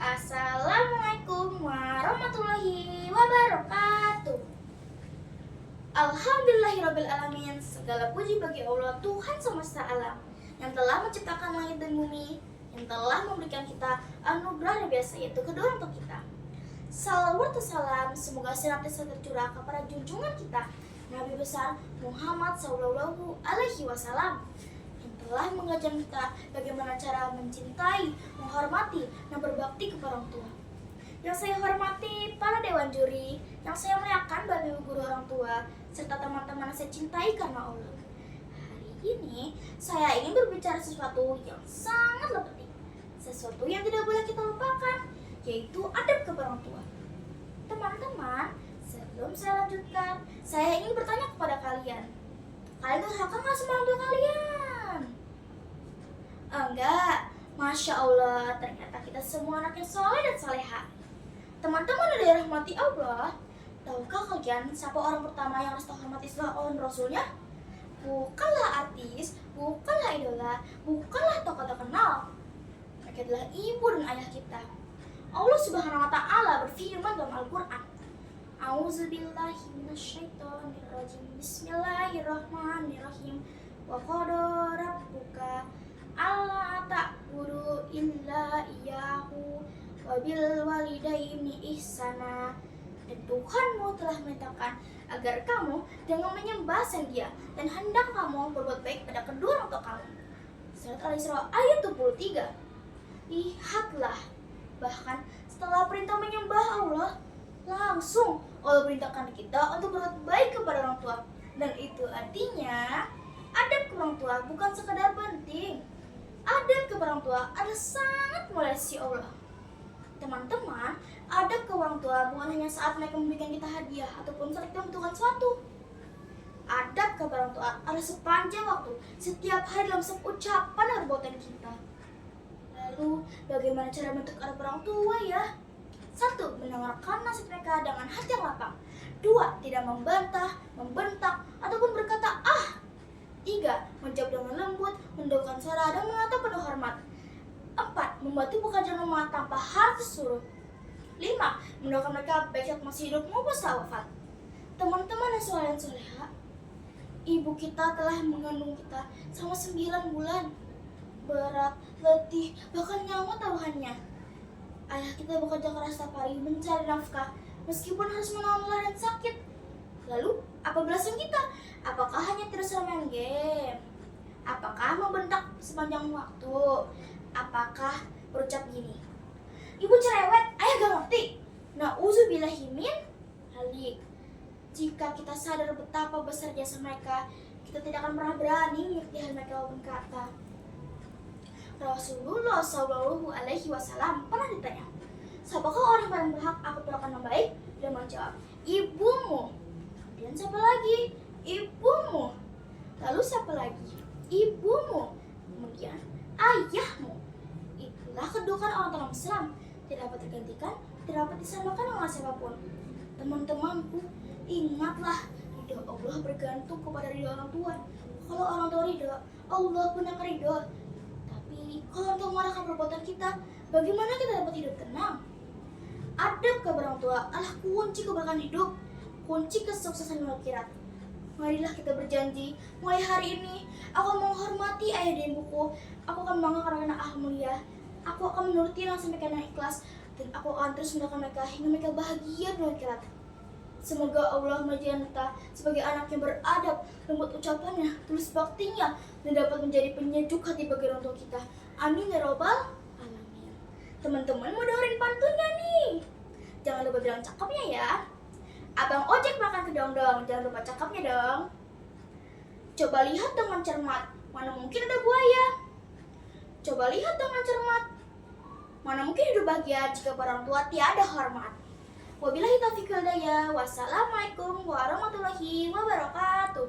Assalamualaikum warahmatullahi wabarakatuh. Alhamdulillahirrabbilalamin. Segala puji bagi Allah, Tuhan semesta alam, yang telah menciptakan langit dan bumi, yang telah memberikan kita anugerah yang biasa, yaitu kedua orang tua kita. Salawat dan salam semoga senantiasa tercurah kepada junjungan kita Nabi besar Muhammad Sallallahu Alaihi Wasallam, yang telah mengajarkan kita bagaimana cara mencintai, menghormati, dan berbakti kepada orang tua. Yang saya hormati para dewan juri, yang saya muliakan bapak ibu guru orang tua, serta teman-teman yang saya cintai karena Allah. Hari ini saya ingin berbicara sesuatu yang sangat penting, sesuatu yang tidak boleh kita lupakan, yaitu adab kepada orang tua. Teman-teman, sebelum saya lanjutkan, saya ingin bertanya kepada kalian. Kalian durhaka nggak sama orang tua kalian? Enggak. Masya Allah, ternyata kita semua anak yang soleh dan soleha. Teman-teman yang dirahmati Allah, tahukah kalian siapa orang pertama yang harus dihormati setelah Allah dan Rasulnya? Bukanlah artis, bukanlah idola, bukanlah tokoh terkenal. Mereka adalah ibu dan ayah kita. Allah Subhanahu wa Ta'ala berfirman dalam Al-Quran, A'udzubillahi minasyaitonirrajim. Bismillahirrahmanirrahim. Wa qada rabbuka alla ta'budu illa iyyahu wa bil walidaini ihsana. Dan Tuhanmu telah memerintahkan agar kamu jangan menyembah selain Dia, dan hendak kamu berbuat baik pada kedua orang tua kamu. Surat Al-Isra ayat 23. Lihatlah, bahkan setelah perintah menyembah Allah, langsung Allah perintahkan kita untuk berbuat baik kepada orang tua. Dan itu artinya adab ke orang tua bukan sekadar penting. Adab kepada orang tua adalah sangat mulia sisi Allah. Teman-teman, adab ke orang tua bukan hanya saat mereka memberikan kita hadiah ataupun saat kita membutuhkan sesuatu. Adab kepada orang tua adalah sepanjang waktu, setiap hari dalam setiap ucapan dan perbuatan kita. Lalu, bagaimana cara bentuk adab orang tua ya? 1. Mendengarkan nasihat mereka dengan hati yang lapang. 2. Tidak membantah, membentak, ataupun berkata ah. 3. Menjawab dengan lembut, mendaukan suara, dan menatap penuh hormat. 4. Membantu pekerjaan rumah tanpa harus disuruh. 5. Mendoakan mereka baik saat masih hidup maupun setelah wafat. Teman-teman yang soleh dan soleha, ibu kita telah mengandung kita selama 9 bulan. Berat, letih, bahkan nyawa taruhannya. Ayah kita bekerja keras setiap hari mencari nafkah, meskipun harus menahan lelah dan sakit. Lalu, apa belasan kita? Apakah hanya terus main game? Apakah membentak sepanjang waktu? Apakah berucap gini, ibu cerewet, ayah gak ngerti? Na'udzubillahi min halik. Jika kita sadar betapa besar jasa mereka, kita tidak akan pernah berani mengerti hal mereka walaupun kata. Rasulullah Shallallahu Alaihi Wasallam pernah ditanya, siapakah orang paling berhak aku perlakukan yang baik? Dia menjawab, ibumu. Kemudian siapa lagi? Ibumu. Lalu siapa lagi? Ibumu. Kemudian ayahmu. Itulah kedudukan orang dalam Islam, tidak dapat tergantikan, tidak dapat disamakan dengan siapapun. Teman-temanku, ingatlah, ridho Allah bergantung kepada ridho orang tua. Kalau orang tua ridho, Allah pun akan ridho. Tapi kalau orang tua marahkan perbuatan kita, bagaimana kita dapat hidup tenang? Adab kepada orang tua adalah kunci keberkahan hidup, kunci kesuksesan di akhirat. Marilah kita berjanji, mulai hari ini aku menghormati ayah dan ibuku. Aku akan bangga karena anak mulia. Aku akan menuruti yang sampaikan dengan ikhlas, dan aku akan terus mendoakan mereka hingga mereka bahagia di akhirat. Semoga Allah menjadikan kita sebagai anak yang beradab, lembut ucapannya, tulus baktinya, dan dapat menjadi penyejuk hati bagi orang tua kita. Amin ya robbal alamin. Teman-teman mau dengerin pantunnya nih? Jangan lupa bilang cakepnya ya. Abang ojek makan kedong-dong, jangan lupa cakepnya dong. Coba lihat dengan cermat, mana mungkin ada buaya. Coba lihat dengan cermat, mana mungkin hidup bahagia jika orang tua tiada hormat. Wabillahi taufiq wal hidayah. Wassalamualaikum warahmatullahi wabarakatuh.